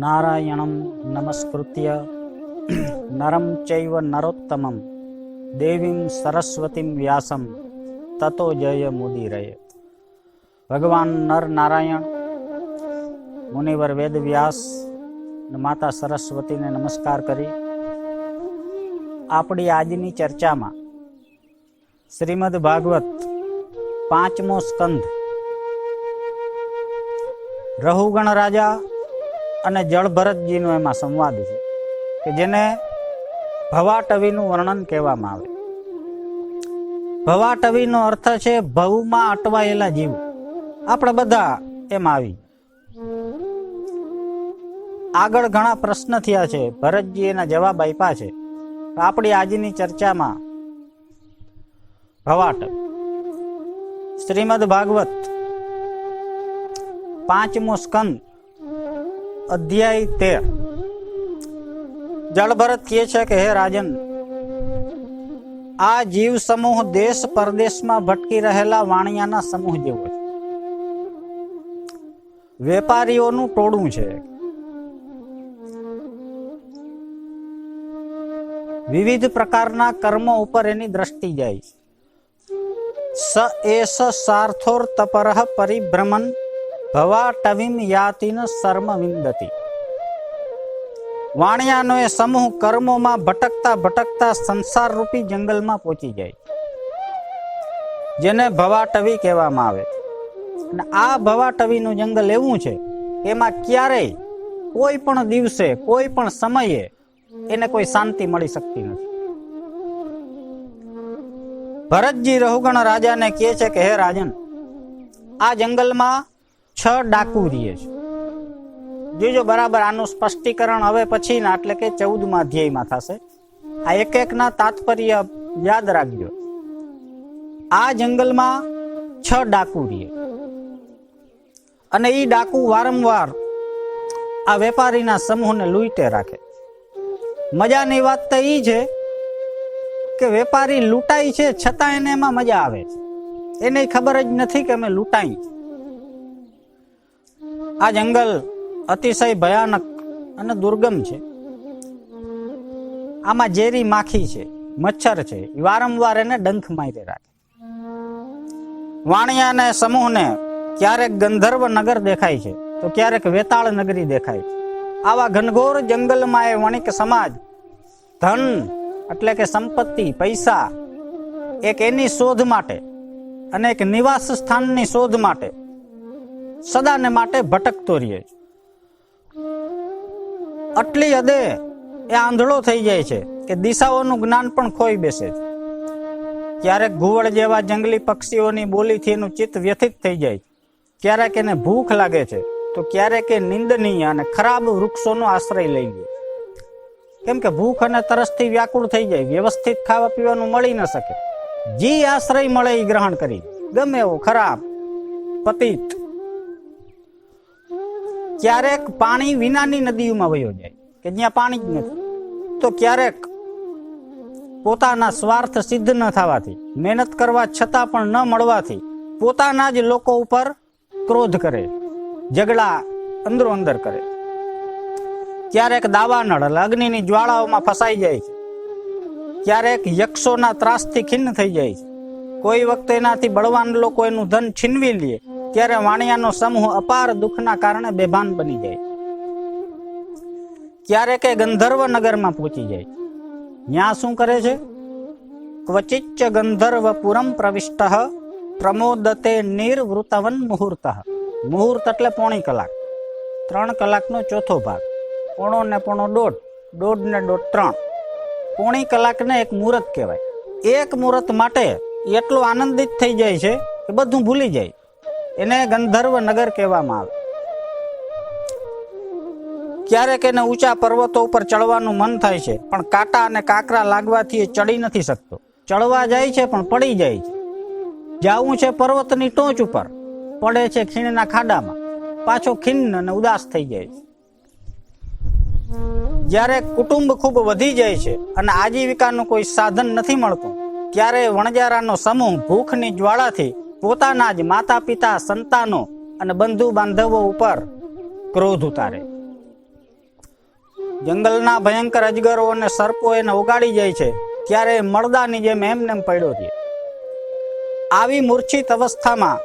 નારાયણં નમસ્કૃત્ય નરમ ચૈવ નરોત્તમં દેવીમ સરસ્વતીમ વ્યાસમ તતો જય મુદિરય. ભગવાન નર નારાયણ મુનિવર વેદ વ્યાસ માતા સરસ્વતીને નમસ્કાર કરી આપણી આજની ચર્ચામાં શ્રીમદ ભાગવત 5મો સ્કંધ રહુગણ રાજા અને જળભરતજીનો એમાં સંવાદ છે કે જેને ભવાટવીનું વર્ણન કહેવામાં આવે. ભવાટવીનો અર્થ છે ભવમાં અટવાયેલા જીવ. આપણે બધા એમાં આવી. આગળ ઘણા પ્રશ્ન થયા છે, ભરતજી એના જવાબ આપ્યા છે. આપણી આજની ચર્ચામાં ભવાટવી શ્રીમદ ભાગવત 5મો સ્કંદ અધ્યાય 13. જળભરત કહે છે કે હે રાજન, આ જીવ સમૂહ દેશ પરદેશમાં ભટકી રહેલા વાણિયાના સમૂહ જેવો છે. વેપારીઓનું ટોળું છે. વિવિધ પ્રકારના કર્મો ઉપર એની દ્રષ્ટિ જાય. સ એસ સાર્થોર તપરઃ પરિભ્રમન ભવાટવીમ યાતિન સર્મ વિંદતી. વાણિયાનો એ સમૂહ કર્મોમાં ભટકતા ભટકતા સંસાર રૂપી જંગલમાં પહોંચી જાય, જેને ભવાટવી કહેવામાં આવે. અને આ ભવાટવીનું જંગલ એવું છે, એમાં ક્યારેય કોઈ પણ દિવસે કોઈ પણ સમયે એને કોઈ શાંતિ મળી શકતી નથી. ભરતજી રહુગણ રાજાને કહે છે કે હે રાજન, આ જંગલમાં 6 ડાકુ રહે છે. જોજો બરાબર, આનું સ્પષ્ટીકરણ હવે પછીના એટલે કે 14મા અધ્યાયમાં થશે. આ એક એકના તાત્પર્ય યાદ રાખજો. આ જંગલમાં 6 ડાકુ રહે અને એ ડાકુ વારંવાર આ વેપારીના સમૂહને લૂંટે રાખે. મજાની વાત તો એ છે કે વેપારી લૂંટાય છે છતાં એને એમાં મજા આવે છે. એને ખબર જ નથી કે અમે લૂંટાઈ. આ જંગલ અતિશય ભયાનક અને દુર્ગમ છે. આમાં ઝેરી માખી છે, મચ્છર છે, વારંવાર એને ડંખ મારી રાખે. વાણિયાને સમૂહને ક્યારેક ગંધર્વ નગર દેખાય છે તો ક્યારેક વેતાળ નગરી દેખાય છે. આવા ઘનઘોર જંગલમાં એ વણિક સમાજ ધન એટલે કે સંપત્તિ, પૈસા, એક એની શોધ માટે અને એક નિવાસ સ્થાનની શોધ માટે સદાને માટે ભટકતો રહે છે. આટલી હદે એ આંધળો થઈ જાય છે કે દિશાઓનું જ્ઞાન પણ ખોઈ બેસે છે. ક્યારેક ઘુવડ જેવા જંગલી પક્ષીઓની બોલીથી એનું ચિત્ત વ્યથિત થઈ જાય છે. ક્યારેક એને ભૂખ લાગે છે તો ક્યારેક એ નિંદનીય અને ખરાબ વૃક્ષોનો આશ્રય લઈ લે. કેમ કે ભૂખ અને તરસથી વ્યાકુળ થઈ જાય, વ્યવસ્થિત ખાવા પીવાનું મળી ન શકે. જે આશ્રય મળે એ ગ્રહણ કરી, ગમે એવો ખરાબ, પતિત. ક્યારેક પાણી વિનાની નદીઓમાં વયો જાય કે જ્યાં પાણી જ નથી. તો ક્યારેક પોતાના સ્વાર્થ સિદ્ધ ન થવાથી, મહેનત કરવા છતાં પણ ન મળવાથી પોતાના જ લોકો ઉપર ક્રોધ કરે, ઝઘડા અંદરો અંદર કરે. ક્યારેક દાવાનળ અગ્નિની જ્વાળાઓમાં ફસાઈ જાય છે. ક્યારેક યક્ષોના ત્રાસથી ખિન્ન થઈ જાય છે. કોઈ વખતે એનાથી બળવાન લોકો એનું ધન છીનવી લે ત્યારે વાણિયાનો સમૂહ અપાર દુઃખના કારણે બેભાન બની જાય. ક્યારેક એ ગંધર્વ નગરમાં પહોંચી જાય. ત્યાં શું કરે છે? ક્વચિચ્ચ ગંધર્વપુરમ પ્રવિષ્ટ પ્રમોદતે નિર્વૃતવન મુહૂર્ત. મુહૂર્ત એટલે પોણી કલાક, 3 કલાકનો ચોથો ભાગ. પોણો ને પોણો દોઢ, દોઢ ને દોઢ 3. પોણી કલાકને એક મુહૂર્ત કહેવાય. એક મુહૂર્ત માટે એટલો આનંદિત થઈ જાય છે કે બધું ભૂલી જાય. એને ગંધર્વ નગર કહેવામાં આવે. ક્યારેક એને ઊંચા પર્વતો ઉપર ચડવાનું મન થાય છે, પણ કાંટા અને કાંકરા લાગવાથી એ ચડી નથી શકતો. ચડવા જાય છે પણ પડી જાય છે. જાવું છે પર્વતની ટોચ ઉપર, પડે છે ખીણના ખાડામાં, પાછો ખીણ અને ઉદાસ થઈ જાય છે. જ્યારે કુટુંબ ખૂબ વધી જાય છે અને આજીવિકાનું કોઈ સાધન નથી મળતું, ત્યારે વણજારાનો સમૂહ ભૂખની જ્વાળાથી પોતાના જ માતા પિતા, સંતાનો અને બંધુ બાંધવો ઉપર ક્રોધ ઉતારે. જંગલના ભયંકર અજગરો અને સર્પો એને ઉગાડી જાય છે ત્યારે મળદાની જેમ એમનેમ પડ્યો છે. આવી મૂર્છિત અવસ્થામાં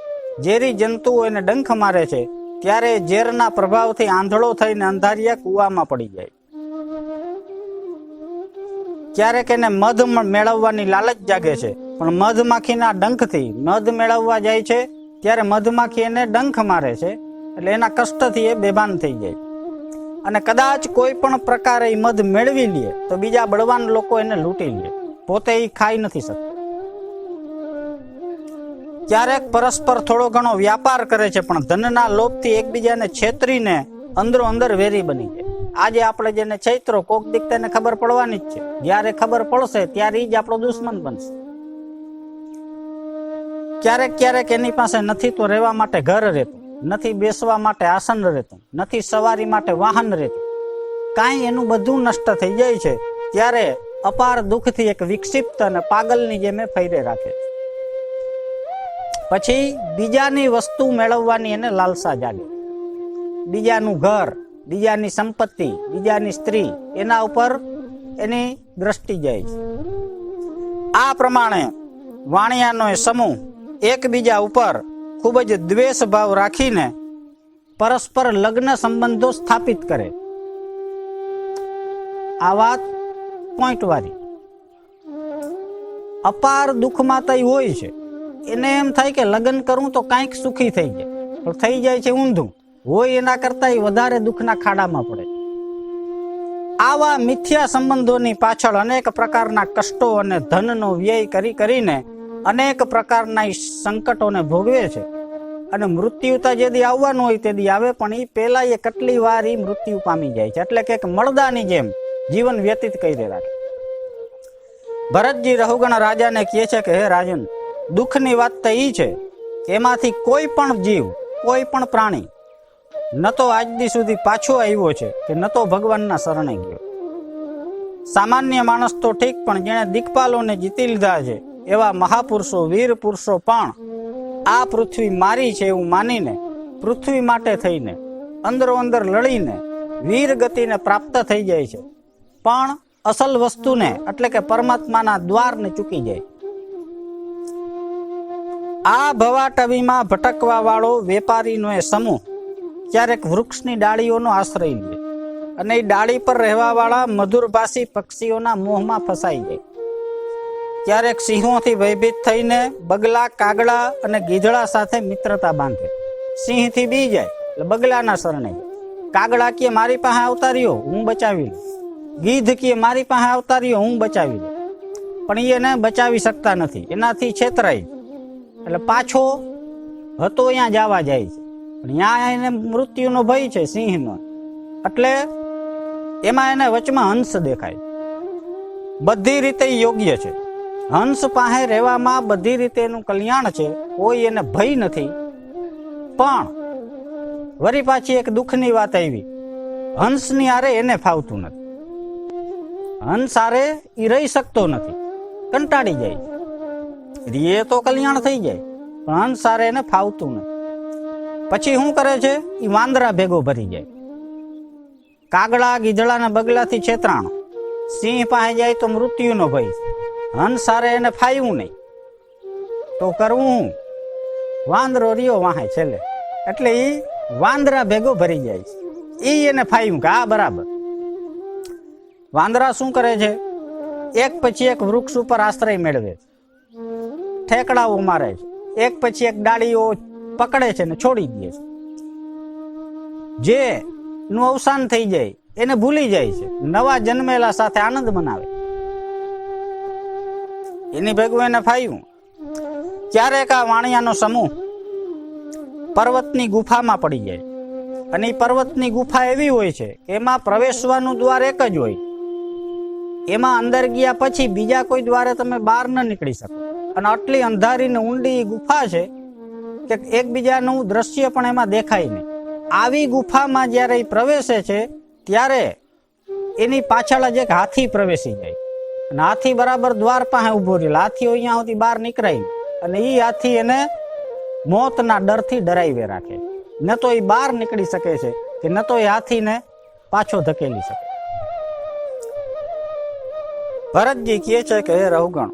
ઝેરી જંતુઓ એને ડંખ મારે છે ત્યારે ઝેરના પ્રભાવથી આંધળો થઈને અંધારિયા કૂવામાં પડી જાય. ક્યારેક એને મધ મેળવવાની લાલચ જાગે છે, પણ મધમાખીના ડંખથી મધ મેળવવા જાય છે ત્યારે મધમાખી એને ડંખ મારે છે, એટલે એના કષ્ટથી એ બેભાન થઈ જાય. અને કદાચ કોઈ પણ પ્રકારે એ મધ મેળવી લે તો બીજા બળવાન લોકો એને લૂંટી લે, પોતે એ ખાઈ નથી શકતા. ક્યારેક પરસ્પર થોડો ઘણો વ્યાપાર કરે છે, પણ ધનના લોભથી એકબીજાને છેતરીને અંદરો અંદર વેરી બની જાય. આજે આપણે જેને ચૈત્રો કોક દીક તેને ખબર પડવાની જ છે. જ્યારે ખબર પડશે ત્યારે જ આપણો દુશ્મન બનશે. ક્યારેક ક્યારેક એની પાસે નથી તો રહેવા માટે ઘર રહેતું, નથી બેસવા માટે આસન રહેતું, નથી સવારી માટે વાહન રહેતું, કાંઈ એનું બધું નષ્ટ થઈ જાય છે ત્યારે અપાર દુઃખથી એક વિક્ષિપ્ત અને પાગલની જેમ ફૈરે રાખે. પછી બીજાની વસ્તુ મેળવવાની એને લાલસા જાગે. બીજાનું ઘર, બીજાની સંપત્તિ, બીજાની સ્ત્રી, એના ઉપર એની દ્રષ્ટિ જાય છે. આ પ્રમાણે વાણિયાનો એ સમૂહ એકબીજા ઉપર ખૂબ જ દ્વેષ ભાવ રાખીને પરસ્પર લગ્ન સંબંધો સ્થાપિત કરે. આ વાત પોઈન્ટ વાળી. અપાર દુઃખમાં તો હોય છે, એને એમ થાય કે લગ્ન કરું તો કાંઈક સુખી થઈ જાય, પણ થઈ જાય છે ઊંધું. હોય એના કરતા વધારે દુઃખના ખાડામાં પડે. આવા મિથ્યા સંબંધોની પાછળ અનેક પ્રકારના કષ્ટો અને ધનનો વ્યય કરીને અનેક પ્રકારના સંકટોને ભોગવે છે. અને મૃત્યુ તો જેદી આવવાનું હોય તેદી આવે, પણ એ પહેલા એ કેટલી વાર એ મૃત્યુ પામી જાય છે. એટલે કે મળદાની જેમ જીવન વ્યતીત કરી રાખે. ભરતજી રહુગણ રાજાને કહે છે કે હે રાજન, દુઃખની વાત તો એ છે કે એમાંથી કોઈ પણ જીવ, કોઈ પણ પ્રાણી ન તો આજ દી સુધી પાછો આવ્યો છે કે ન તો ભગવાનના શરણે ગયો. સામાન્ય માણસ તો ઠીક, પણ જેણે દિક્પાલોને જીતી લીધા છે એવા મહાપુરુષો, વીર પુરુષો પણ આ પૃથ્વી મારી છે એવું માનીને પૃથ્વી માટે થઈને અંદરો અંદર લડીને વીર ગતિને પ્રાપ્ત થઈ જાય છે, પણ અસલ વસ્તુને એટલે કે પરમાત્માના દ્વારને ચૂકી જાય. આ ભવાટવીમાં ભટકવા વાળો વેપારીનો એ સમૂહ ક્યારેક વૃક્ષની ડાળીઓનો આશ્રય લે અને એ ડાળી પર રહેવા વાળા મધુરભાષી પક્ષીઓના મોહમાં ફસાઈ જાય. ક્યારેક સિંહોથી ભયભીત થઈને બગલા, કાગડા અને ગીધડા સાથે મિત્રતા બાંધે. સિંહથી બી જાય એટલે બગલાના શરણે જાય. કાગડા કે મારી પાસે આવતા રહ્યો, હું બચાવી લઉં. ગીધ કે મારી પાસે આવતા રહ્યો, હું બચાવી લઉં. પણ એને બચાવી શકતા નથી, એનાથી છેતરાય એટલે પાછો હતો અહીંયા જવા જાય છે. પણ ત્યાં એને મૃત્યુનો ભય છે સિંહનો, એટલે એમાં એને વચમાં હંસ દેખાય. બધી રીતે યોગ્ય છે. હંસ પાસે રહેવામાં બધી રીતે એનું કલ્યાણ છે, કોઈ એને ભય નથી. પણ વળી પાછી એક દુઃખની વાત આવી, હંસની આરે એને ફાવતું નથી. હંસ આરે એ રહી શકતો નથી, કંટાળી જાય. રીએ તો કલ્યાણ થઈ જાય, પણ હંસ આરે એને ફાવતું નથી. પછી શું કરે છે, એ વાંદરા ભેગો ભરી જાય. કાગડા, ગીધડા ને બગલાથી છેતરાણો. સિંહ પાસે જાય તો મૃત્યુનો ભય. હંસ સારે એને ફાયું નહીં તો કરવું વાંદરો રહ્યો વાહે છેલ્લે, એટલે એ વાંદરા ભેગો ભરી જાય છે. એ એને ફાયું કે આ બરાબર. વાંદરા શું કરે છે, એક પછી એક વૃક્ષ ઉપર આશ્રય મેળવે છે, ઠેકડાઓ મારે છે, એક પછી એક ડાળીઓ પકડે છે ને છોડી દે છે. જે નું અવસાન થઈ જાય એને ભૂલી જાય છે, નવા જન્મેલા સાથે આનંદ મનાવે. એની ભેગું એને ફાયું. ક્યારેક આ વાણિયાનો સમૂહ પર્વતની ગુફામાં પડી જાય, અને એ પર્વતની ગુફા એવી હોય છે કે એમાં પ્રવેશવાનું દ્વાર એક જ હોય. એમાં અંદર ગયા પછી બીજા કોઈ દ્વારે તમે બહાર ન નીકળી શકો. અને આટલી અંધારી ને ઊંડી ગુફા છે કે એકબીજાનું દ્રશ્ય પણ એમાં દેખાય નહીં. આવી ગુફામાં જ્યારે એ પ્રવેશે છે ત્યારે એની પાછળ જ એક હાથી પ્રવેશી જાય, અને હાથી બરાબર દ્વાર પાસે ઉભો રહેલા. હાથી અહીંયા સુધી બહાર નીકળાય, અને એ હાથી એને મોતના ડરથી ડરાવી રાખે. ન તો એ બહાર નીકળી શકે છે કે ન તો એ હાથીને પાછો ધકેલી શકે. ભરતજી કહે છે કે હે રહુગણ,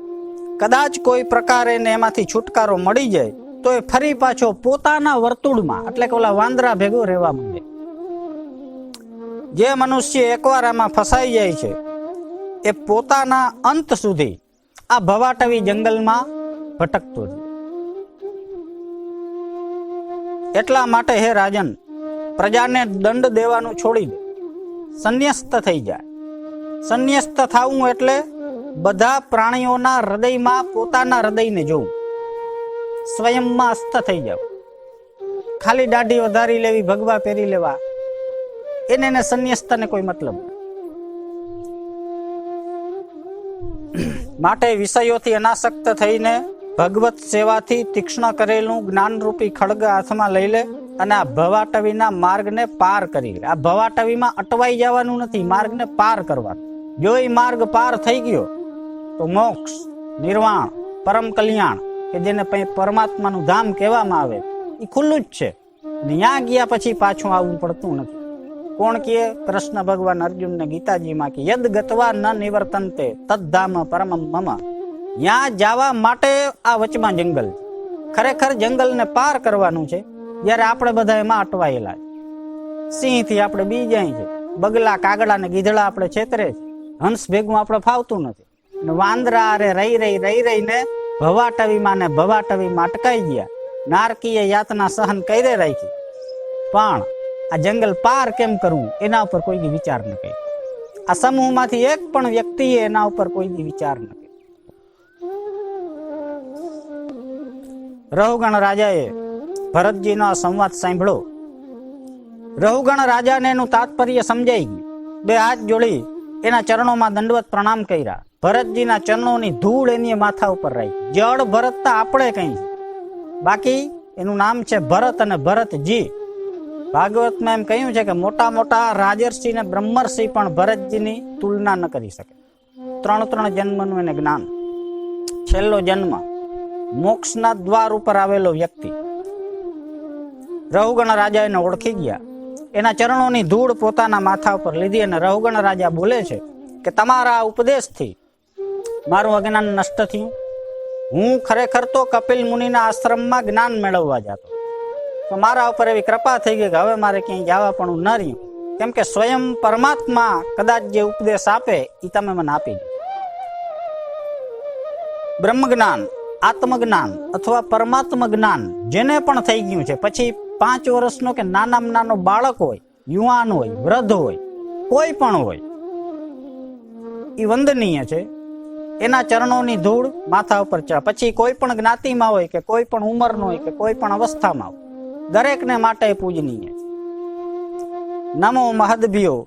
કદાચ કોઈ પ્રકારે એને એમાંથી છુટકારો મળી જાય તો એ ફરી પાછો પોતાના વર્તુળમાં એટલે કે ઓલા વાંદરા ભેગો રહેવા માંડે. જે મનુષ્ય એકવાર આમાં ફસાઈ જાય છે એ પોતાના અંત સુધી આ ભવાટવી જંગલમાં ભટકતો રહે. એટલા માટે હે રાજન, પ્રજાને દંડ દેવાનું છોડી દે, સંન્યસ્ત થઈ જાય. સંન્યસ્ત થવું એટલે બધા પ્રાણીઓના હૃદયમાં પોતાના હૃદયને જોવું, સ્વયંમાં અસ્ત થઈ જાવ. ખાલી દાઢી વધારી લેવી, ભગવા પહેરી લેવા, એને સંન્યસ્તને કોઈ મતલબ નથી. માટે વિષયોથી અનાસક્ત થઈને ભગવત સેવાથી તીક્ષ્ણ કરેલું જ્ઞાનરૂપી ખડગ હાથમાં લઈ લે અને આ ભવાટવીના માર્ગને પાર કરી લે. આ ભવાટવીમાં અટવાઈ જવાનું નથી, માર્ગને પાર કરવાનો. જો એ માર્ગ પાર થઈ ગયો તો મોક્ષ, નિર્વાણ, પરમ કલ્યાણ કે જેને પરમાત્માનું ધામ કહેવામાં આવે એ ખુલ્લું જ છે. ત્યાં ગયા પછી પાછું આવવું પડતું નથી. કોણ કહે? કૃષ્ણ ભગવાન અર્જુનને ગીતાજીમાં કે યદ ગત્વા ન નિવર્તન્તે તદ્ધામ પરમમ મમ. ત્યાં જવા માટે આ વચમાં જંગલ છે. ખરેખર જંગલને પાર કરવાનું છે. જ્યારે આપણે બધા એમાં અટવાયેલા છે. સિંહથી આપણે બી જાય છે, બગલા, કાગડા ને ગીધડા આપણે છેતરે છે, હંસ ભેગું આપણે ફાવતું નથી. વાંદરા અરે રહી રહીને ભવાટવીમાં ને ભવાટવીમાં અટકાઈ ગયા. નારકીય યાતના સહન કરી રાખી, પણ આ જંગલ પાર કેમ કરવું એના ઉપર કોઈ વિચાર ન કર્યો. આ સમૂહમાંથી એક પણ વ્યક્તિએ એના ઉપર કોઈ વિચાર ન કર્યો. રહુગણ રાજાએ ભરતજીનો આ સંવાદ સાંભળ્યો. રહુગણ રાજાને એનું તાત્પર્ય સમજાઈ ગયું. બે હાથ જોડી એના ચરણોમાં દંડવત પ્રણામ કર્યા. ભરતજીના ચરણોની ધૂળ એની માથા ઉપર રહી. જળ ભરતતા આપણે કઈ છે, બાકી એનું નામ છે ભરત અને ભરતજી. ભાગવતમાં એમ કહ્યું છે કે મોટા મોટા રાજર્ષિ ને બ્રહ્મર્ષિ પણ ભરતજીની તુલના ન કરી શકે. 3 જન્મનું એને જ્ઞાન. છેલ્લો જન્મ મોક્ષના દ્વાર ઉપર આવેલો વ્યક્તિ. રહુગણ રાજા એને ઓળખી ગયા. એના ચરણોની ધૂળ પોતાના માથા ઉપર લીધી અને રહુગણ રાજા બોલે છે કે તમારા ઉપદેશથી મારું અજ્ઞાન નષ્ટ થયું. હું ખરેખર તો કપિલ મુનિના આશ્રમમાં જ્ઞાન મેળવવા જતો, તો મારા ઉપર એવી કૃપા થઈ ગઈ કે હવે મારે ક્યાંય જવા પણ ન રહ્યું. કેમ કે સ્વયં પરમાત્મા કદાચ જે ઉપદેશ આપે એ તમે મને આપી દો. બ્રહ્મ જ્ઞાન, આત્મજ્ઞાન અથવા પરમાત્મ જ્ઞાન જેને પણ થઈ ગયું છે, પછી 5 વર્ષનો કે નાનામાં નાનો બાળક હોય, યુવાન હોય, વૃદ્ધ હોય, કોઈ પણ હોય, એ વંદનીય છે. એના ચરણોની ધૂળ માથા ઉપર ચા. પછી કોઈ પણ જ્ઞાતિમાં હોય કે કોઈ પણ ઉંમરનો હોય કે કોઈ પણ અવસ્થામાં હોય, દરેકને માટે પૂજનીય છે. નમો મહદભ્યો,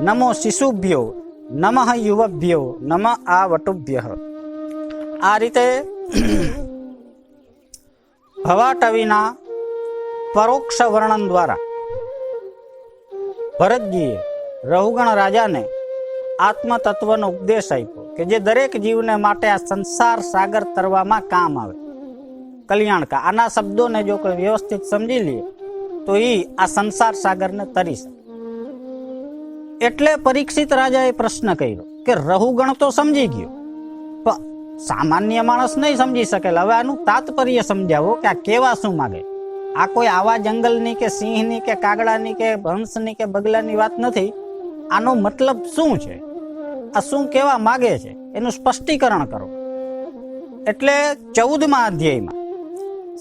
નમો શિશુભ્યો, નમઃ યુવભ્યો, નમ આ વટુભ્ય. આ રીતે ભવાટવીના પરોક્ષ વર્ણન દ્વારા ભરતજીએ રહુગણ રાજાને આત્મ તત્વનો ઉપદેશ આપ્યો કે જે દરેક જીવને માટે આ સંસાર સાગર તરવામાં કામ આવે, કલ્યાણકા. આના શબ્દોને જો કોઈ વ્યવસ્થિત સમજી લે તો એ આ સંસાર સાગરને તરી શકે. એટલે પરીક્ષિત રાજાએ પ્રશ્ન કર્યો કે રહુગણ તો સમજી ગયો, પણ સામાન્ય માણસ નહીં સમજી શકે. હવે આનું તાત્પર્ય સમજાવો કે આ કેવા શું માગે. આ કોઈ આવા જંગલની કે સિંહની કે કાગડાની કે હંસની કે બગલાની વાત નથી. આનો મતલબ શું છે, આ શું કેવા માગે છે, એનું સ્પષ્ટીકરણ કરો. એટલે 14મા અધ્યાયમાં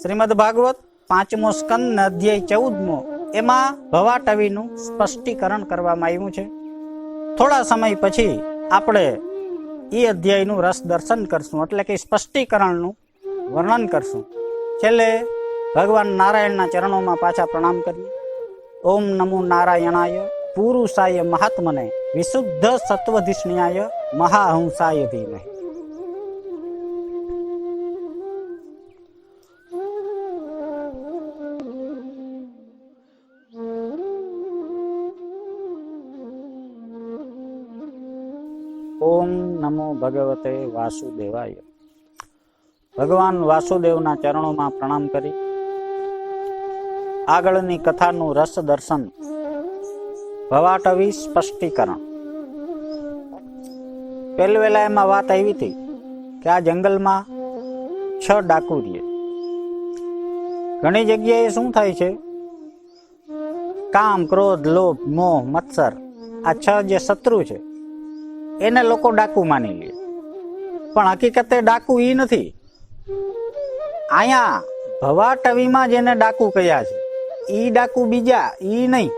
શ્રીમદ ભાગવત 5મો સ્કંદ અધ્યાય 14મો એમાં ભવાટવીનું સ્પષ્ટીકરણ કરવામાં આવ્યું છે. થોડા સમય પછી આપણે એ અધ્યાયનું રસ દર્શન કરશું, એટલે કે સ્પષ્ટીકરણનું વર્ણન કરશું. છેલ્લે ભગવાન નારાયણના ચરણોમાં પાછા પ્રણામ કરીએ. ઓમ નમો નારાયણાય પુરુષાય મહાત્મને વિશુદ્ધ સત્વધિષ્ણ્યાય મહાહંસાય ધીમહિ. ઓમ નમો ભગવતે વાસુદેવાય. ભગવાન વાસુદેવના ચરણોમાં પ્રણામ કરી આગળની કથાનું રસ દર્શન, ભવાટવી સ્પષ્ટીકરણ. પહેલી વેલા એમાં વાત આવી હતી કે આ જંગલમાં 6 ડાકુ રહે. ઘણી જગ્યાએ શું થાય છે, કામ, ક્રોધ, લોભ, મોહ, મત્સર, આ 6 જે શત્રુ છે એને લોકો ડાકુ માની લે, પણ હકીકતે ડાકુ ઈ નથી. અહીંયા ભવાટવીમાં જેને ડાકુ કહ્યા છે ઈ ડાકુ બીજા, ઈ નહીં.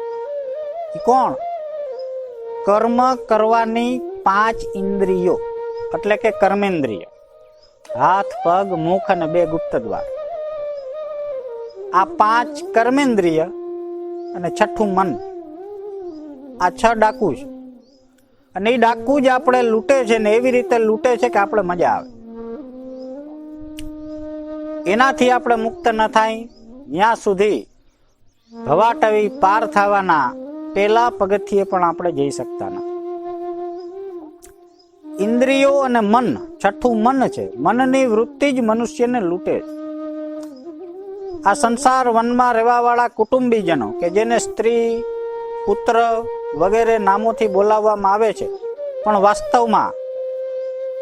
ઈ કોણ? કર્મ કરવાની 5 ઇન્દ્રિયો એટલે કે કર્મેન્દ્રિય, હાથ, પગ, મુખ અને 2 ગુપ્ત દ્વાર. આ 5 કર્મેન્દ્રિય અને 6ઠું મન, આ 6 ડાકુ છે. અને એ ડાકુ જ આપણે લૂંટે છે ને એવી રીતે લૂંટે છે કે આપણે મજા આવે. એનાથી આપણે મુક્ત ન થાય ત્યાં સુધી ભવાટવી પાર થવાના પેલા પગથિયે પણ આપણે જઈ શકતા નથી. ઇન્દ્રિયો અને મન, 6ઠું મન છે. મનની વૃત્તિ જ મનુષ્યને લૂંટે છે. આ સંસાર વનમાં રહેવા વાળા કુટુંબીજનો કે જેને સ્ત્રી, પુત્ર વગેરે નામોથી બોલાવવામાં આવે છે, પણ વાસ્તવમાં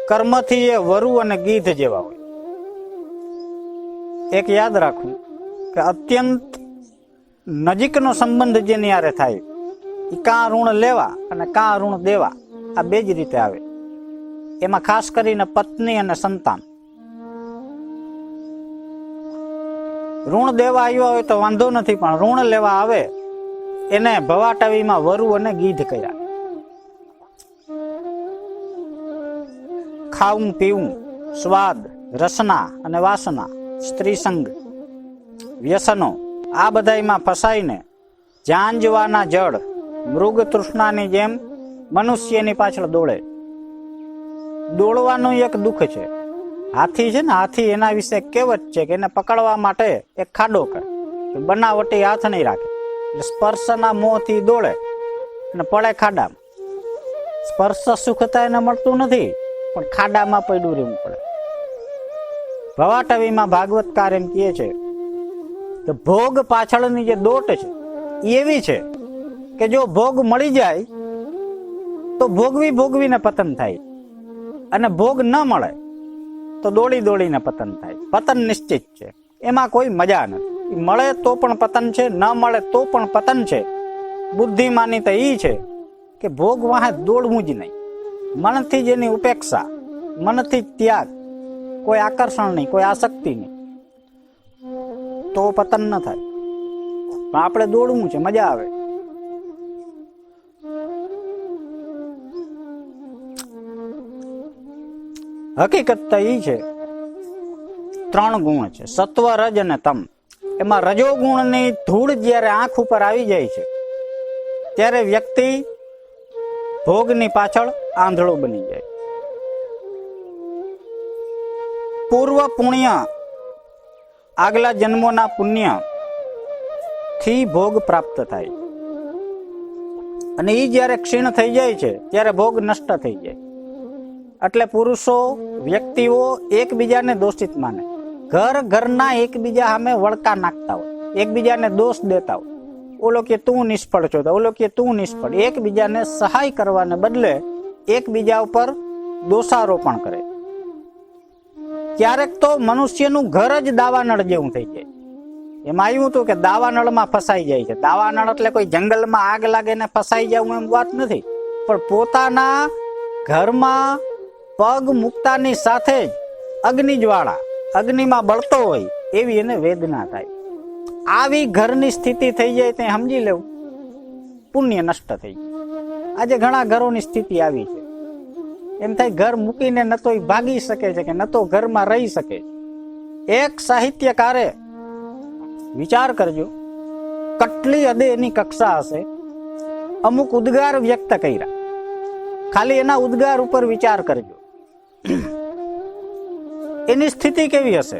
કર્મથી એ વરુ અને ગીધ જેવા હોય. એક યાદ રાખવું કે અત્યંત નજીકનો સંબંધ જેની હારે થાય એ કાં ઋણ લેવા અને કાં ઋણ દેવા, આ 2 જ રીતે આવે. એમાં ખાસ કરીને પત્ની અને સંતાન. ઋણ દેવા આવ્યા હોય તો વાંધો નથી, પણ ઋણ લેવા આવે એને ભવાટવીમાં વરુ અને ગીધ કહ્યા. ખાવું, પીવું, સ્વાદ, રસના અને વાસના, સ્ત્રી સંગ, વ્યસનો, આ બધામાં ફસાઈને ઝાંઝવાના જળ મૃગ તૃષ્ણાની જેમ મનુષ્યની પાછળ દોડે. દોડવાનું એક દુઃખ છે. હાથી છે ને, હાથી એના વિશે કહેવત છે કે એને પકડવા માટે એક ખાડો કરે, બનાવટી હાથ નહીં રાખે, એટલે સ્પર્શના મોહથી દોડે અને પડે ખાડામાં. સ્પર્શ સુખતા એને મળતું નથી, પણ ખાડામાં પડ્યું રહેવું પડે. ભવાટવીમાં ભાગવતકાર એમ કહે છે કે ભોગ પાછળની જે દોટ છે એવી છે કે જો ભોગ મળી જાય તો ભોગવીને પતન થાય, અને ભોગ ન મળે તો દોડીને પતન થાય. પતન નિશ્ચિત છે, એમાં કોઈ મજા નથી. મળે તો પણ પતન છે, ન મળે તો પણ પતન છે. બુદ્ધિમાની તો એ છે કે ભોગ વાહે દોડવું જ નહીં. મનથી જેની ઉપેક્ષા, મનથી ત્યાગ, કોઈ આકર્ષણ નહીં, કોઈ આસક્તિ નહીં, તો પતન ન થાય. પણ આપણે દોડવું છે, મજા આવે. હકીકત તો એ છે 3 ગુણ છે, સત્વ, રજ અને તમ. એમાં રજોગુણની ધૂળ જ્યારે આંખ ઉપર આવી જાય છે ત્યારે વ્યક્તિ ભોગની પાછળ આંધળો બની જાય. પૂર્વ પુણ્ય, આગલા જન્મોના પુણ્ય થી ભોગ પ્રાપ્ત થાય, અને એ જ્યારે ક્ષીણ થઈ જાય છે ત્યારે ભોગ નષ્ટ થઈ જાય. એટલે પુરુષો, વ્યક્તિઓ એકબીજાને દોષિત માને. ઘરના એકબીજા સામે વળકા નાખતા હોય, એકબીજાને દોષ દેતા હોય. ઓલો કે તું નિષ્ફળ છો, તો ઓલો કે તું નિષ્ફળ. એકબીજાને સહાય કરવાને બદલે એકબીજા ઉપર દોષારોપણ કરે. ક્યારેક તો મનુષ્યનું ઘર જ દાવાનળ જેવું થઈ જાય. એમાં આવ્યું હતું કે દાવાનળમાં ફસાઈ જાય છે. દાવાનળ એટલે કોઈ જંગલમાં આગ લાગે ને ફસાઈ જવું એમ વાત નથી, પણ પોતાના ઘરમાં પગ મૂકતાની સાથે જ અગ્નિ જ્વાળા, અગ્નિમાં બળતો હોય એવી એને વેદના થાય. આવી ઘરની સ્થિતિ થઈ જાય તે સમજી લેવું પુણ્ય નષ્ટ થઈ ગયું. આજે ઘણા ઘરોની સ્થિતિ આવી છે. એમ થાય ઘર મૂકીને ન તો ભાગી શકે છે કે ન તો ઘરમાં રહી શકે. એક સાહિત્યકારે વિચાર કરજો કેટલી હદે એની કક્ષા હશે. અમુક ઉદ્ગાર વ્યક્ત કર્યા, ખાલી એના ઉદ્ગાર ઉપર વિચાર કરજો. એની સ્થિતિ કેવી હશે?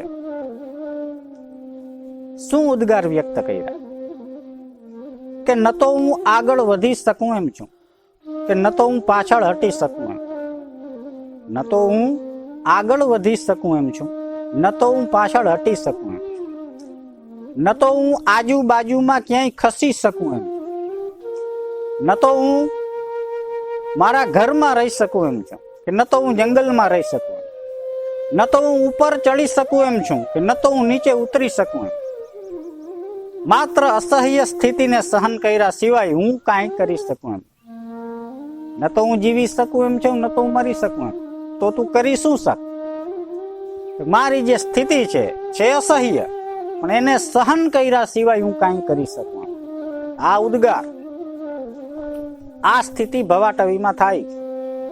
શું ઉદ્ગાર વ્યક્ત કર્યા કે ન તો હું આગળ વધી શકું એમ છું, કે ન તો હું પાછળ હટી શકું એમ. ન તો હું આગળ વધી શકું એમ છું, ન તો હું પાછળ હટી શકું એમ, ન તો હું આજુબાજુમાં ક્યાંય ખસી શકું એમ, ન તો હું મારા ઘરમાં રહી શકું એમ છું, કે ન તો હું જંગલમાં રહી શકું, ન તો હું ઉપર ચડી શકું એમ છું, કે ન તો હું નીચે ઉતરી શકું એમ. માત્ર અસહ્ય સ્થિતિને સહન કર્યા સિવાય હું કાંઈ કરી શકું એમ. ન તો હું જીવી શકું એમ છું, ન તો હું મરી શકું એમ. તો તું કરી શું શક? મારી જે સ્થિતિ છે અસહ્ય, પણ એને સહન કર્યા સિવાય હું કાંઈ કરી શકું. આ ઉદ્ગાર, આ સ્થિતિ ભવાટવીમાં થાય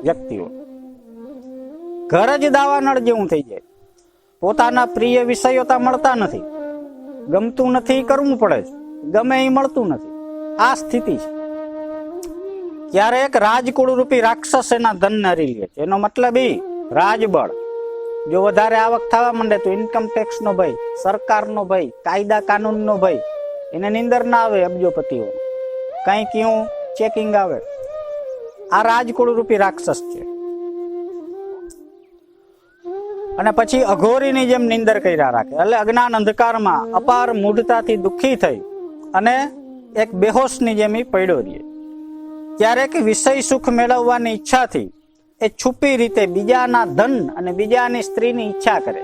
વ્યક્તિઓ. ઘર જ દાવાનળ જેવું થઈ જાય. પોતાના પ્રિય વિષયો તો મળતા નથી, ગમતું નથી કરવું પડે છે, ગમે એ મળતું નથી. આ સ્થિતિ છે. ક્યારેક રાજકુળ રૂપી રાક્ષસ એના ધનને હરી લે છે. એનો મતલબ એ રાજબળ. જો વધારે આવક થવા માંડે તો ઇન્કમ ટેક્સ નો ભય, સરકારનો ભય, કાયદા કાનૂનનો ભય. એને નીંદર ના આવે અબજોપતિઓ, કઈ ક્યું ચેકિંગ આવે. આ રાજકુળ રૂપી રાક્ષસ છે. અને પછી અઘોરીની જેમ નીંદર કર્યા રાખે. એટલે અજ્ઞાન અંધકારમાં અપાર મૂઢતાથી દુઃખી થઈ અને એક બેહોશની જેમ પડ્યો રહે. ક્યારેક વિષય સુખ મેળવવાની ઈચ્છાથી એ છુપી રીતે બીજાના ધન અને બીજાની સ્ત્રીની ઈચ્છા કરે.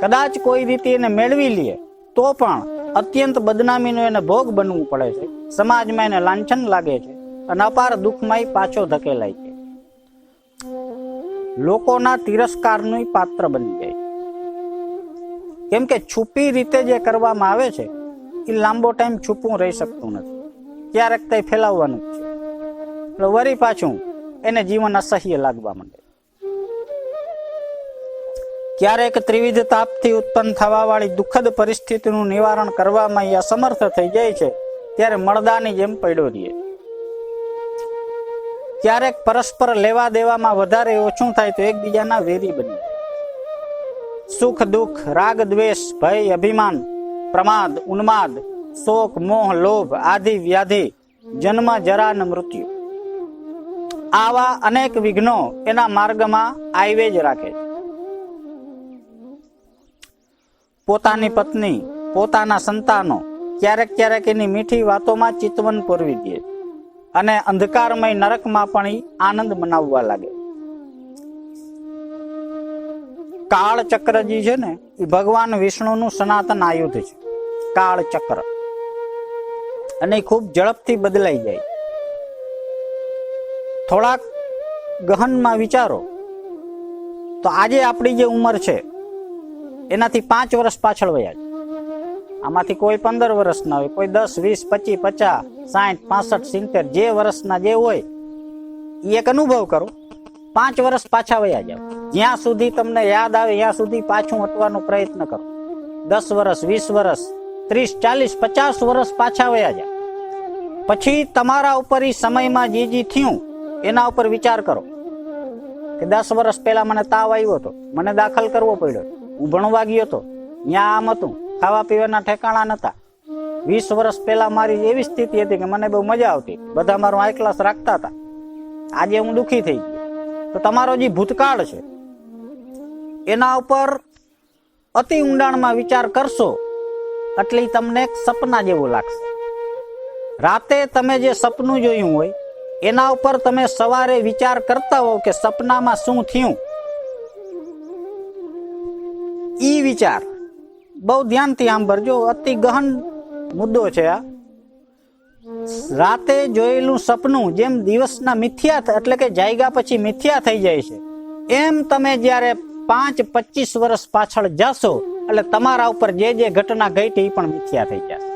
કદાચ કોઈ રીતે એને મેળવી લે તો પણ અત્યંત બદનામીનો એને ભોગ બનવું પડે છે. સમાજમાં એને લાંછન લાગે છે અને અપાર દુઃખમાં પાછો ધકેલાય છે. લોકોના તિરસ્કારનું પાત્ર બની જાય. કેમ કે છુપી રીતે જે કરવામાં આવે છે એ લાંબો ટાઈમ છુપું રહી શકતું નથી. ક્યારેક તે ફેલાવવાનું જ છે. એટલે વળી પાછું એને જીવન અસહ્ય લાગવા માંડે. ક્યારેક ત્રિવિધ તાપથી ઉત્પન્ન થવા વાળી દુઃખદ પરિસ્થિતિનું નિવારણ કરવામાં એ અસમર્થ થઈ જાય છે. ત્યારે મળદાની જેમ પડ્યો રહે. ક્યારેક પરસ્પર લેવા દેવામાં વધારે ઓછું થાય તો એકબીજાના વેરી બની જાય. સુખ દુઃખ, રાગ દ્વેષ, ભય અભિમાન, પ્રમાદ ઉન્માદ, શોક મોહ લોભ આદિ વ્યાધિ, જન્મ જરા ને મૃત્યુ, આવા અનેક વિઘ્નો એના માર્ગમાં આવે જ રાખે. પોતાની પત્ની, પોતાના સંતાનો ક્યારેક ક્યારેક એની મીઠી વાતોમાં ચિતવન પૂરવી દે અને અંધકારમય નરકમાં પણ આનંદ મનાવવા લાગે. કાળ ચક્રજી છે ને એ ભગવાન વિષ્ણુનું સનાતન આયુધ છે. કાળ ચક્ર, અને ખૂબ ઝડપથી બદલાઈ જાય. થોડાક ગહનમાં વિચારો તો આજે આપણી જે ઉંમર છે એનાથી 5 વર્ષ પાછળ વયા છે. આમાંથી કોઈ 15 વર્ષના હોય, કોઈ 10, 20, 25, 50, 60, 65, 70 જે વર્ષના જે હોય એ એક અનુભવ કરો. 5 વર્ષ પાછા વયા જાઓ. જ્યાં સુધી તમને યાદ આવે ત્યાં સુધી પાછું હટવાનો પ્રયત્ન કરો. 10 વર્ષ, 20 વર્ષ, 30, 40, 50 વર્ષ પાછા વયા જાઓ. પછી તમારા ઉપર એ સમયમાં જે થયું એના ઉપર વિચાર કરો કે 10 વર્ષ પહેલા મને તાવ આવ્યો હતો, મને દાખલ કરવો પડ્યો, હું ભણવા ગયો હતો, ત્યાં આમ હતું, ખાવા પીવાના ઠેકાણા નતા. 20 વર્ષ પહેલા મારી એવી સ્થિતિ હતી કે મને બહુ મજા આવતી, બધા મારું હાઈ ક્લાસ રાખતા હતા. આજે હું દુઃખી થઈ ગયો. તો તમારો જે ભૂતકાળ છે એના ઉપર અતિ ઊંડાણમાં વિચાર કરશો એટલે તમને એક સપના જેવું લાગશે. રાતે તમે જે સપનું જોયું હોય એના ઉપર તમે સવારે વિચાર કરતા હો કે સપનામાં શું થયું. ઈ વિચાર બહુ ધ્યાનથી સાંભળજો, અતિ ગહન મુદ્દો છે આ. રાતે જોયેલું સપનું જેમ દિવસના મિથ્યા એટલે કે જાગ્યા પછી મિથ્યા થઈ જાય છે, એમ તમે જ્યારે 5-25 વર્ષ પાછળ જશો એટલે તમારા ઉપર જે ઘટના ઘટી એ પણ મિથ્યા થઈ જશે.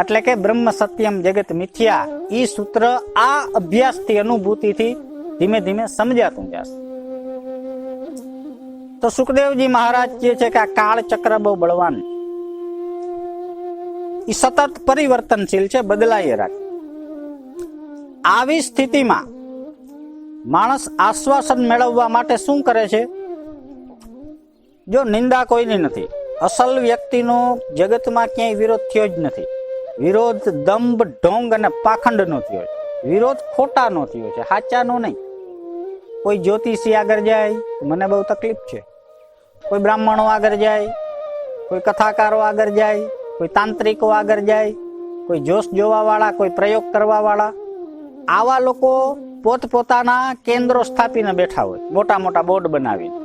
એટલે કે બ્રહ્મ સત્યમ જગત મિથ્યા, ઈ સૂત્ર આ અભ્યાસથી, અનુભૂતિથી ધીમે ધીમે સમજાતું જશે. તો સુખદેવજી મહારાજ કહે છે કે આ કાળ ચક્ર બહુ બળવાન, એ સતત પરિવર્તનશીલ છે, બદલાય રાખે. આવી સ્થિતિમાં માણસ આશ્વાસન મેળવવા માટે શું કરે છે? જો નિંદા કોઈની નથી, અસલ વ્યક્તિનો જગતમાં ક્યાંય વિરોધ થયો જ નથી. વિરોધ દંભ ઢોંગ અને પાખંડનો થયો છે. વિરોધ ખોટાનો થયો છે, સાચાનો નહીં. કોઈ જ્યોતિષી આગળ જાય મને બહુ તકલીફ છે, કોઈ બ્રાહ્મણો આગળ જાય, કોઈ કથાકારો આગળ જાય, કોઈ તાંત્રિકો આગળ જાય, કોઈ જોશ જોવા વાળા, કોઈ પ્રયોગ કરવા વાળા, આવા લોકો પોતપોતાના કેન્દ્રો સ્થાપીને બેઠા હોય, મોટા મોટા બોર્ડ બનાવીને.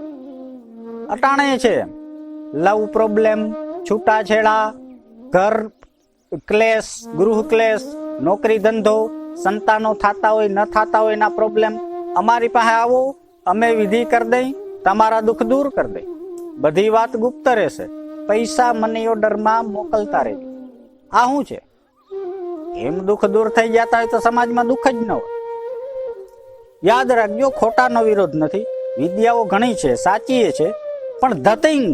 અટાણે છે લવ પ્રોબ્લેમ, છૂટાછેડા, ઘર ક્લેશ, ગૃહ ક્લેશ, નોકરી ધંધો, સંતાનો થતા હોય ન થતા હોય એના પ્રોબ્લેમ. અમારી પાસે આવો, અમે વિધિ કરી દઈ, તમારા દુઃખ દૂર કરી દઈ. બધી વાત ગુપ્ત રહેશે, પૈસા મની ઓર્ડરમાં મોકલતા રહેજો. આ શું છે? એમ દુઃખ દૂર થઈ જતા હોય તો સમાજમાં દુઃખ જ ન હોય. યાદ રાખજો, ખોટાનો વિરોધ નથી, વિદ્યાઓ ઘણી છે, સાચી છે, પણ ધતિંગ,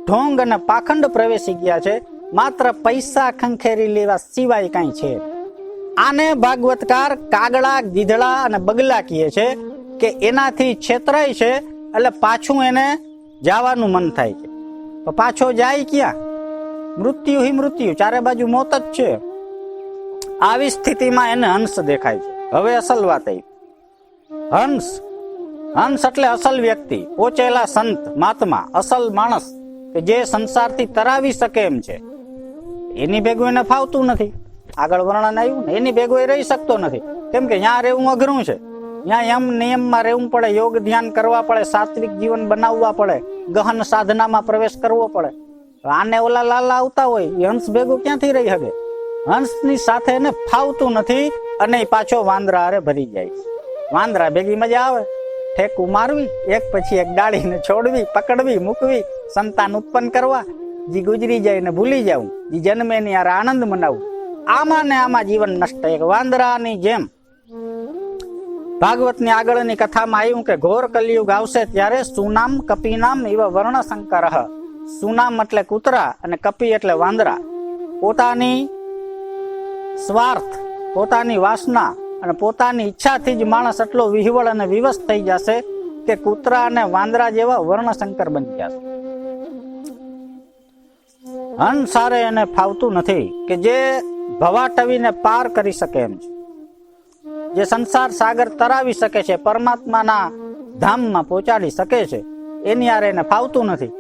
ઢોંગ અને પાખંડ પ્રવેશી ગયા છે. માત્ર પૈસા ખંખેરી લેવા સિવાય કઈ છે. આને ભાગવતકાર કાગડા, ગીધડા અને બગલા કહે છે કે એનાથી છેતરાય છે એટલે પાછું એને જવાનું મન થાય છે. તો પાછો જાય ક્યાં? મૃત્યુ હિ મૃત્યુ, ચારે બાજુ મોત જ છે. આવી સ્થિતિમાં એને હંસ દેખાય છે. હવે અસલ વાત આવી. હંસ એટલે અસલ વ્યક્તિ, પોચેલા સંત મહાત્મા, અસલ માણસ કે જે સંસારથી તરાવી શકે એમ છે. એની ભેગું એને ફાવતું નથી. આગળ વર્ણન આવ્યું ને, એની ભેગું એ રહી શકતો નથી. કેમ કે ત્યાં રહેવું અઘરું છે. ત્યાં યમ નિયમમાં રહેવું પડે, યોગ ધ્યાન કરવા પડે, સાત્વિક જીવન બનાવવા પડે, ગહન સાધનામાં પ્રવેશ કરવો પડે. આને ઓલા લાલા આવતા હોય, એ હંસ ભેગું ક્યાંથી રહી શકે? હંસની સાથે એને ફાવતું નથી અને પાછો વાંદરા હારે ભરી જાય. વાંદરા ભેગી મજા આવે, ઠેકું મારવી, એક પછી એક ડાળીને છોડવી, પકડવી, મૂકવી, સંતાન ઉત્પન્ન કરવા, જે ગુજરી જાય ને ભૂલી જવું, જે જન્મે ની યાર આનંદ મનાવવું. આમાં ને આમાં જીવન નષ્ટ. એક વાંદરાની જેમ ભાગવતની આગળની કથામાં આવ્યું કે ઘોર કલિયુગ આવશે ત્યારે સુનામ કપીનામ એવા વર્ણ સંકર. સુનામ એટલે કૂતરા અને કપી એટલે વાંદરા. પોતાની સ્વાર્થ, પોતાની વાસના અને પોતાની ઈચ્છાથી જ માણસ એટલો વિહવળ અને વિવશ થઈ જશે કે કૂતરા અને વાંદરા જેવા વર્ણશંકર બની જશે. હંસારે એને ફાવતું નથી કે જે ભવાટવીને પાર કરી શકે એમ છે, જે સંસાર સાગર તરાવી શકે છે, પરમાત્માના ધામમાં પહોંચાડી શકે છે. એની હારે એને ફાવતું નથી.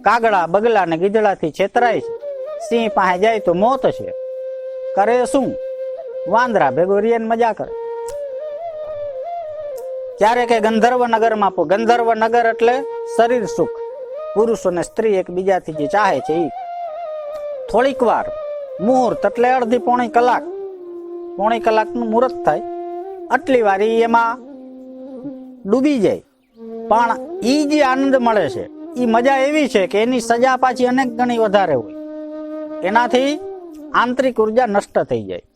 કાગડા, બગલા ને ગીધડાથી છેતરાય છે. સિંહ પાસે જાય તો મોત છે. કરે શું? વાંદરા ભેગો રિયન મજા કરે. ત્યારે કે ગંધર્વ નગરમાં, ગંધર્વ નગર એટલે શરીર સુખ. પુરુષ અને સ્ત્રી એકબીજાથી જે ચાહે છે એ થોડીક વાર, મુહૂર્ત એટલે અડધી પોણી કલાકનું મુહૂર્ત થાય, આટલી વાર એમાં ડૂબી જાય. પણ ઈ જે આનંદ મળે છે એ મજા એવી છે કે એની સજા પાછી અનેક ગણી વધારે હોય. એનાથી આંતરિક ઉર્જા નષ્ટ થઈ જાય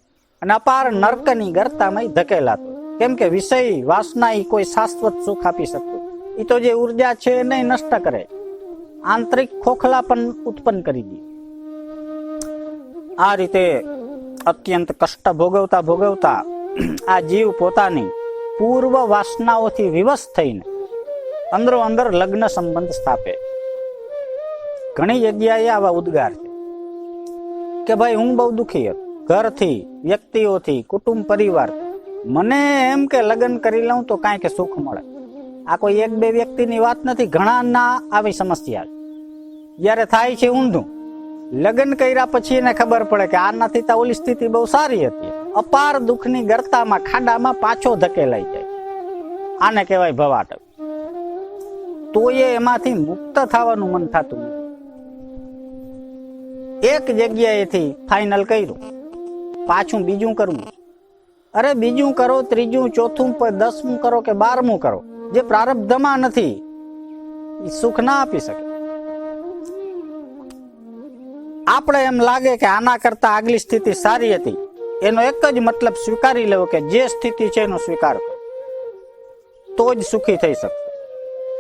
અને અપાર નર્કની ગર્તામાં ધકેલાતો. કેમ કે વિષય વાસના એ કોઈ શાશ્વત સુખ આપી શકતું. એ તો જે ઉર્જા છે એને નષ્ટ કરે, આંતરિક ખોખલા પણ ઉત્પન્ન કરી દે. આ રીતે અત્યંત કષ્ટ ભોગવતા આ જીવ પોતાની પૂર્વ વાસનાઓથી વિવશ થઈને અંદરો અંદર લગ્ન સંબંધ સ્થાપે. ઘણી જગ્યાએ આવા ઉદ્ગાર છે કે ભાઈ હું બહુ દુઃખી હતો, ઘરથી, વ્યક્તિઓથી, કુટુંબ પરિવાર, મને એમ કે લગ્ન કરી લઉં તો કાંઈ કે સુખ મળે. આ કોઈ એક બે વ્યક્તિની વાત નથી, ઘણા ના આવી સમસ્યા. જયારે થાય છે ઊંધું, લગ્ન કર્યા પછી એને ખબર પડે કે આનાથી તો ઓલી સ્થિતિ બહુ સારી હતી. અપાર દુઃખની ગર્તામાં, ખાડામાં પાછો ધકેલાઈ જાય. આને કહેવાય ભવાટવ. તો એ એમાંથી મુક્ત થવાનું મન થતું નથી. એક જગ્યાએથી ફાઇનલ કર્યું, પાછું બીજું કરવું. અરે બીજું કરો, ત્રીજું, ચોથું, 10મું કરો કે 12મું કરો, જે પ્રારબ્ધમાં નથી એ સુખ ના આપી શકે. આપણે એમ લાગે કે આના કરતા આગલી સ્થિતિ સારી હતી, એનો એક જ મતલબ સ્વીકારી લેવો કે જે સ્થિતિ છે એનો સ્વીકાર કરો, તો જ સુખી થઈ શકશે.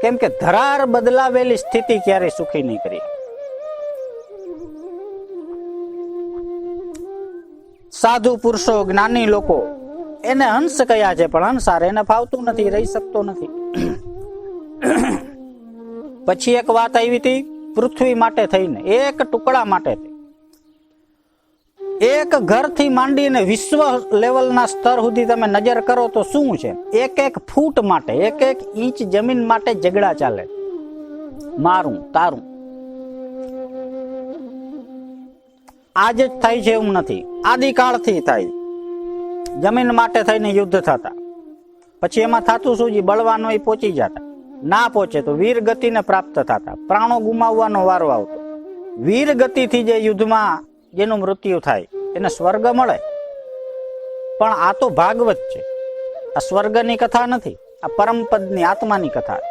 કેમ કે ધરાર બદલાવેલી સ્થિતિ ક્યારેય સુખી નહીં કરી. સાધુ પુરુષો, જ્ઞાની લોકો એને હંસ કયા છે, પણ હંસાર એને ફાવતું નથી, રહી શકતો નથી. પછી એક વાત આવી હતી પૃથ્વી માટે થઈને, એક ટુકડા માટે થઈ. એક ઘરથી માંડીને વિશ્વ લેવલના સ્તર સુધી તમે નજર કરો તો શું છે, એક એક ફૂટ માટે, એક એક ઇંચ જમીન માટે ઝઘડા ચાલે. મારું તારું. આજ જ થાય છે એવું નથી, આદિકાળથી થાય. જમીન માટે થઈને યુદ્ધ થતા. પછી એમાં થતું શું, જે બળવાનો એ પહોંચી જતા, ના પહોંચે તો વીર ગતિને પ્રાપ્ત થતા, પ્રાણો ગુમાવવાનો વારો આવતો. વીર ગતિથી જે યુદ્ધમાં જેનું મૃત્યુ થાય એને સ્વર્ગ મળે. પણ આ તો ભાગવત છે, આ સ્વર્ગની કથા નથી, આ પરમપદની આત્માની કથા.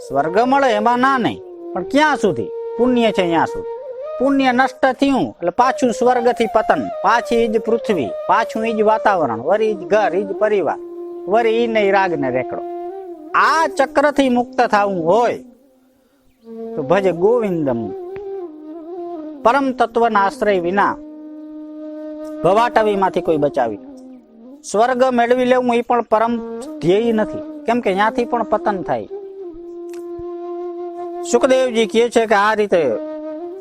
સ્વર્ગ મળે એમાં ના નહીં, પણ ક્યાં સુધી? પુણ્ય છે ત્યાં સુધી. પુણ્ય નષ્ટ થયું એટલે પાછું સ્વર્ગથી પતન, પાછી ઈજ પૃથ્વી, પાછું ઈજ વાતાવરણ, વરી ઈજ ઘર, ઈજ પરિવાર, વરી ઈ નહીં રાગ ને રેકડો. આ ચક્રથી મુક્ત થવું હોય તો ભજ ગોવિંદમ. પરમ તત્વના આશ્રય વિના ભવાટવીમાંથી કોઈ બચાવી નથી. સ્વર્ગ મેળવી લેવું એ પણ પરમ ધ્યેય નથી, કેમ કે ત્યાંથી પણ પતન થાય. સુખદેવજી કહે છે કે આ રીતે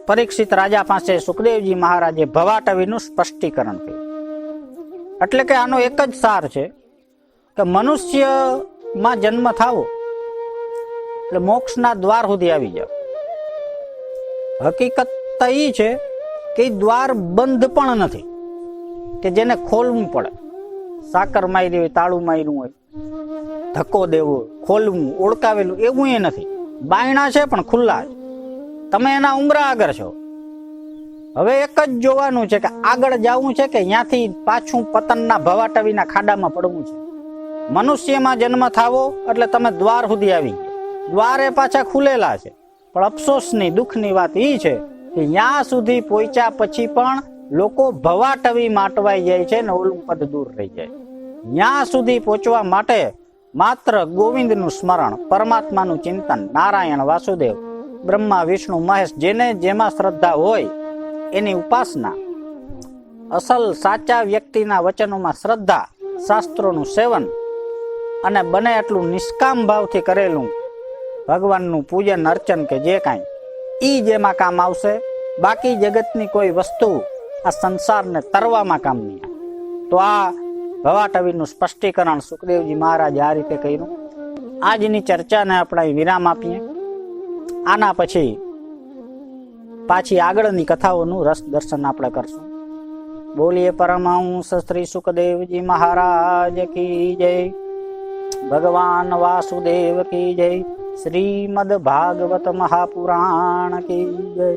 પરીક્ષિત રાજા પાસે સુખદેવજી મહારાજે ભવાટવીનું સ્પષ્ટીકરણ કર્યું. એટલે કે આનો એક જ સાર છે કે મનુષ્યમાં જન્મ થાવો એટલે મોક્ષના દ્વાર સુધી આવી જાવ. હકીકત તો એ છે કે દ્વાર બંધ પણ નથી કે જેને ખોલવું પડે. સાકર મારી હોય, તાળું માર્યું હોય, ધક્કો દેવો, ખોલવું, ઓળકાવેલું, એવું એ નથી. બાયણા છે પણ ખુલ્લા છે, તમે એના ઉમરા આગળ છો. હવે એક જ જોવાનું છે કે આગળ જવું છે કે ત્યાંથી પાછું પતનના ભવાટવીના ખાડામાં પડવું છે. મનુષ્યમાં જન્મ થાવો એટલે તમે દ્વાર સુધી આવી ગયા. દ્વારે પાછા ખુલેલા છે, પણ અફસોસની દુઃખની વાત એ છે કે ત્યાં સુધી પહોંચ્યા પછી પણ લોકો ભવાટવી માટવાઈ જાય છે ને ઓલું પદ દૂર રહી જાય. ત્યાં સુધી પહોંચવા માટે માત્ર ગોવિંદનું સ્મરણ, પરમાત્માનું ચિંતન, નારાયણ, વાસુદેવ, બ્રહ્મા, વિષ્ણુ, મહેશ, જેને જેમાં શ્રદ્ધા હોય એની ઉપાસના, અસલ સાચા વ્યક્તિના વચનોમાં શ્રદ્ધા, શાસ્ત્રોનું સેવન અને બને એટલું નિષ્કામ ભાવથી કરેલું ભગવાનનું પૂજન અર્ચન કે જે કાંઈ ઈ જેમાં કામ આવશે. બાકી જગતની કોઈ વસ્તુ આ સંસારને તરવામાં કામ નહીં આવે. તો આ ભવાટવીનું સ્પષ્ટીકરણ સુખદેવજી મહારાજે આ રીતે કર્યું. આજની ચર્ચાને આપણે વિરામ આપીએ. આના પછી પાછી આગળની કથાઓનું રસ દર્શન આપણે કરશું. બોલીએ પરમહંસ શ્રી સુખદેવજી મહારાજ કી જય. ભગવાન વાસુદેવ કી જય. શ્રીમદ ભાગવત મહાપુરાણ કી જય.